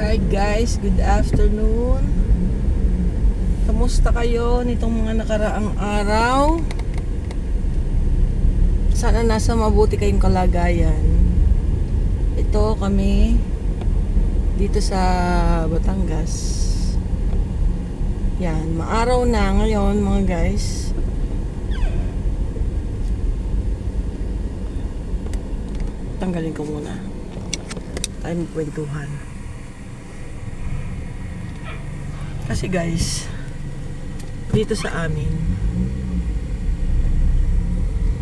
Hi guys, good afternoon. Kamusta kayo nitong mga nakaraang araw? Sana nasa mabuti kayong kalagayan. Ito kami dito sa Batangas. Yan, maaraw na ngayon mga guys. Tanggalin ko muna. Tayo magkwentuhan. Kasi guys, dito sa amin,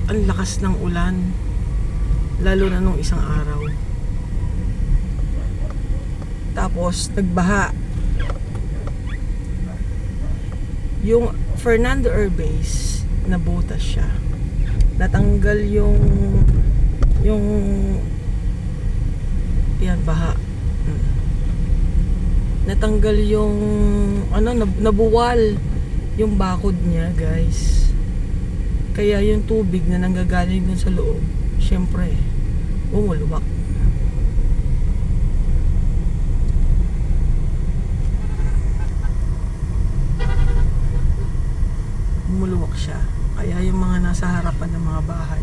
ang lakas ng ulan. Lalo na nung isang araw. Tapos, nagbaha. Yung Fernando Urbase, nabutas siya. Natanggal yung yan, baha. Natanggal yung nabuwal yung bakod niya, guys. Kaya yung tubig na nanggagaling dun sa loob, syempre bumulubak. Bumulubak siya. Kaya yung mga nasa harapan ng mga bahay,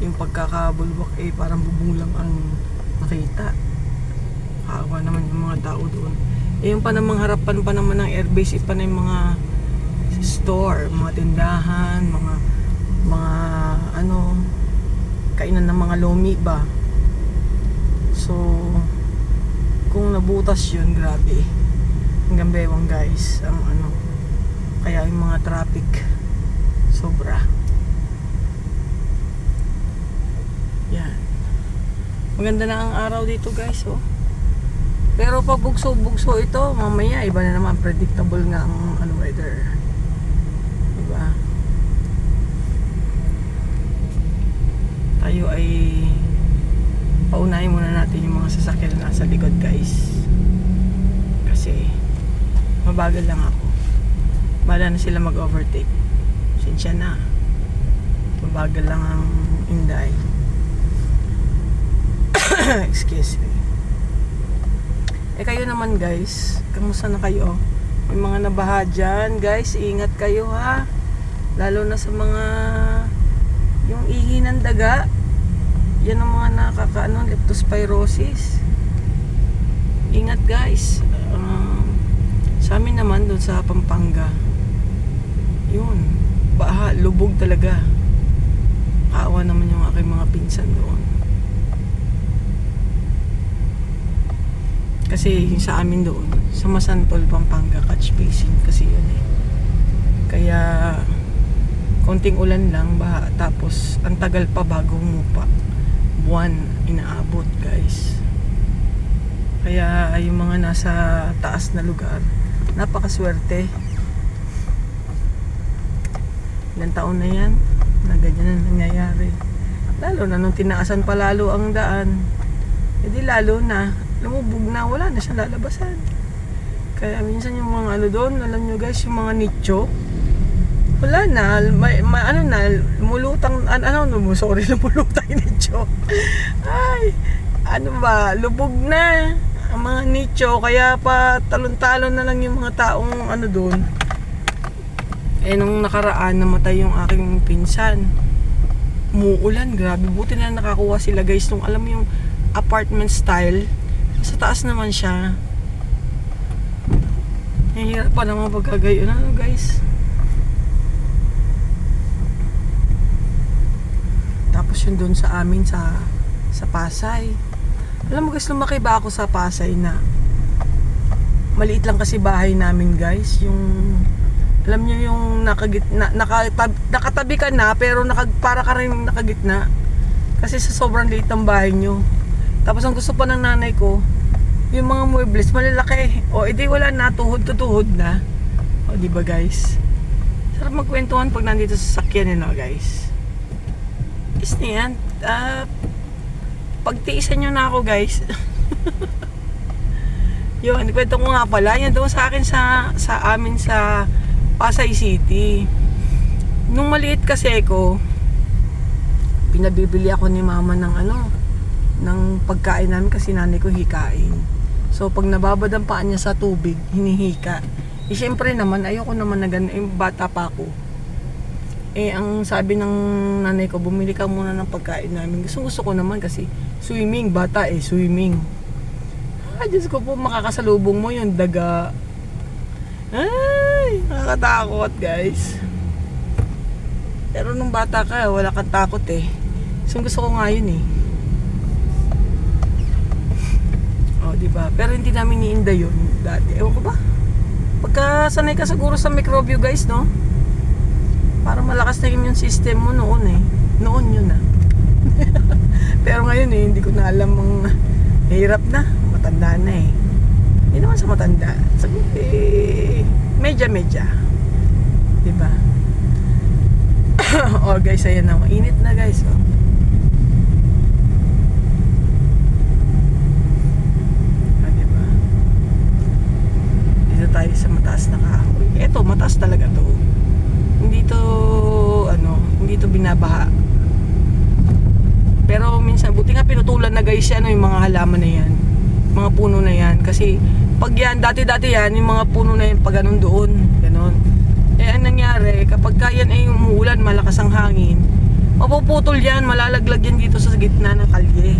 yung pagkakabulwak parang bubong lang ang makita. Kaawa naman yung mga tao doon. Yung pa namang harapan pa naman ng airbase, pa na yung mga store, mga tindahan, mga kainan ng mga lomi ba. So, kung nabutas yun, grabe. Hanggang bewang guys, kaya yung mga traffic sobra. Yan. Maganda na ang araw dito guys, oh. Pero pag bugso-bugso ito, mamaya iba na naman, predictable nga ang weather. Diba? Tayo ay paunahin muna natin yung mga sasakyan na nasa likod guys. Kasi mabagal lang ako. Bala na sila mag-overtake. Sinsya na. Mabagal lang ang Inday. Excuse me. Kayo naman guys, kamusta na kayo? May mga nabaha dyan guys, ingat kayo ha. Lalo na sa mga yung ihi ng daga. Yan ang mga leptospirosis. Ingat guys. Sa amin naman doon sa Pampanga, yun, baha, lubog talaga. Kaawa naman yung aking mga pinsan doon. Kasi yung sa amin doon, sa Masantol, Pampanga, catch basin kasi yun eh. Kaya konting ulan lang, baha, tapos ang tagal pa bago humupa. Buwan inaabot guys. Kaya yung mga nasa taas na lugar, napakaswerte. Ilang taon na yan na ganyan na nangyayari. Lalo na nung tinaasan pa lalo ang daan, edi lalo na lumubog na, wala na siyang lalabasan. Kaya minsan yung mga doon, alam nyo guys, yung mga nicho, wala na, lumulutang lumulutang yung nicho. Ay, lubog na ang mga nicho, kaya pa talon-talon na lang yung mga taong doon. Nung nakaraan, namatay yung aking pinsan. Umuulan, grabe, buti na nakakuha sila guys, nung alam mo yung apartment style, sa taas naman siya. Nahihirap pa naman pagkagayon guys. Tapos yun doon sa amin sa Pasay. Alam mo guys, lumaki ba ako sa Pasay na maliit lang kasi bahay namin guys. Yung alam nyo yung nakatabi ka na pero para ka rin nakagitna. Kasi sa sobrang liit ng bahay nyo. Tapos ang gusto pa ng nanay ko, yung mga muebles malalaki. O edi wala na, tuhod to tuhod na. O di ba guys? Sarap magkwentuhan pag nandito sa sakyan guys. Is na yan. Pagtiisan nyo na ako guys. Yun, kwento ko nga pala. Yan doon sa akin sa amin sa Pasay City. Nung maliit kasi ko, pinabibili ako ni mama ng ng pagkain namin kasi nanay ko hikain. So pag nababad ang paa niya sa tubig, hinihika. Eh syempre naman, ayoko naman na ganun, bata pa ako. Eh ang sabi ng nanay ko, bumili ka muna ng pagkain namin. Gusto ko naman kasi swimming, bata swimming. Diyos ko po, makakasalubong mo yung daga. Ay, nakakatakot guys. Pero nung bata ka, wala kang takot So gusto ko nga yun diba? Pero hindi namin niinda yun dati. Ewan ko ba? Pagka sanay ka siguro sa microbio guys, no? Para malakas na immune system mo noon Noon yun Pero ngayon hindi ko na alam ang hirap na. Matanda na Hindi naman sa matanda. Sabi, medya. Diba? Guys, ayan na. Init na guys. Diba? Dito tayo sa mataas na kahoy. Eto, mataas talaga to. Hindi to binabaha. Pero minsan, buti nga pinutulan na guys yung mga halaman na yan. Mga puno na yan. Kasi, pag yan, dati-dati yan, yung mga puno na yan, pag ganun doon. Ganon. Ang nangyari, kapag yan umuulan, malakas ang hangin, mapuputol yan, malalaglag yan dito sa gitna ng kalye.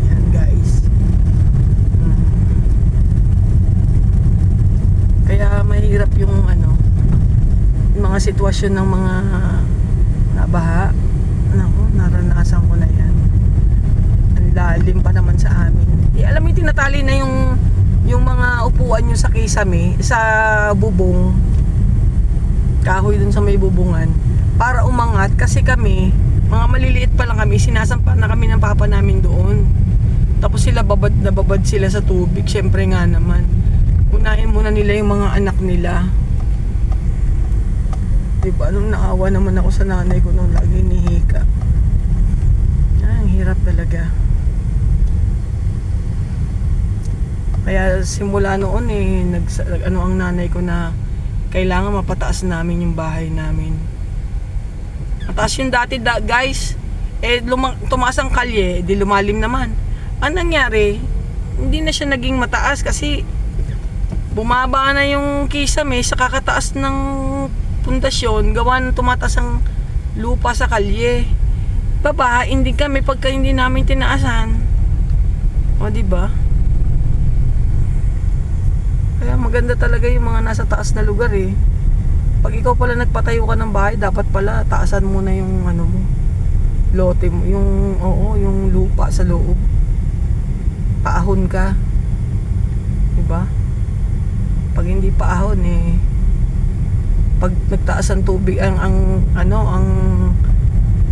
Yan guys. Kaya mahirap yung mga sitwasyon ng mga nabaha. Naranasan ko na yan. Ang lalim pa naman sa amin. Alam mo, tinatali na yung mga upuan nyo sa kisame, sa bubong, kahoy dun sa may bubungan, para umangat. Kasi kami, mga maliliit pa lang kami, sinasampa na kami ng papa namin doon. Tapos sila babad sila sa tubig. Syempre nga naman, unahin muna nila yung mga anak nila. Diba? Nung naawa naman ako sa nanay ko nung lagi nihika. Ang hirap talaga. Kaya simula noon ang nanay ko na kailangan mapataas namin yung bahay namin. Mataas yung dati guys. Tumaas ang kalye, di lumalim naman. Ang nangyari, hindi na siya naging mataas kasi bumaba na yung kisame sa kakataas ng pundasyon, gawa ng tumataas ang lupa sa kalye. Babahain din kami pagka hindi namin tinaasan. Diba? Kaya maganda talaga yung mga nasa taas na lugar Pag ikaw pala nagpatayo ka ng bahay, dapat pala taasan mo na yung mo, lote mo, yung lupa sa loob. Paahon ka. Diba? Pag hindi paahon pag nagtaas ang tubig ang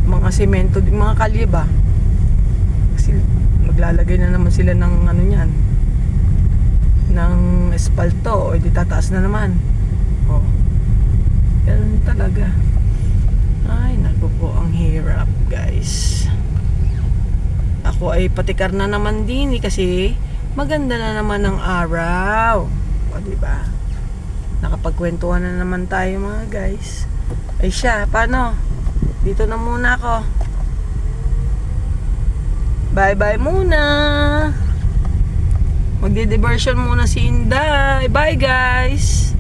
mga semento, mga kalye ba? Kasi maglalagay na naman sila ng niyan, ng espalto, di tataas na naman. Ganun talaga. Ay, naku po, ang hirap guys. Ako ay patikar na naman din kasi maganda na naman ang araw. Diba? Nakapagkwentuhan na naman tayo mga guys. Ay siya, paano? Dito na muna ako. Bye-bye muna. Magdi-diversion muna si Inday. Bye guys.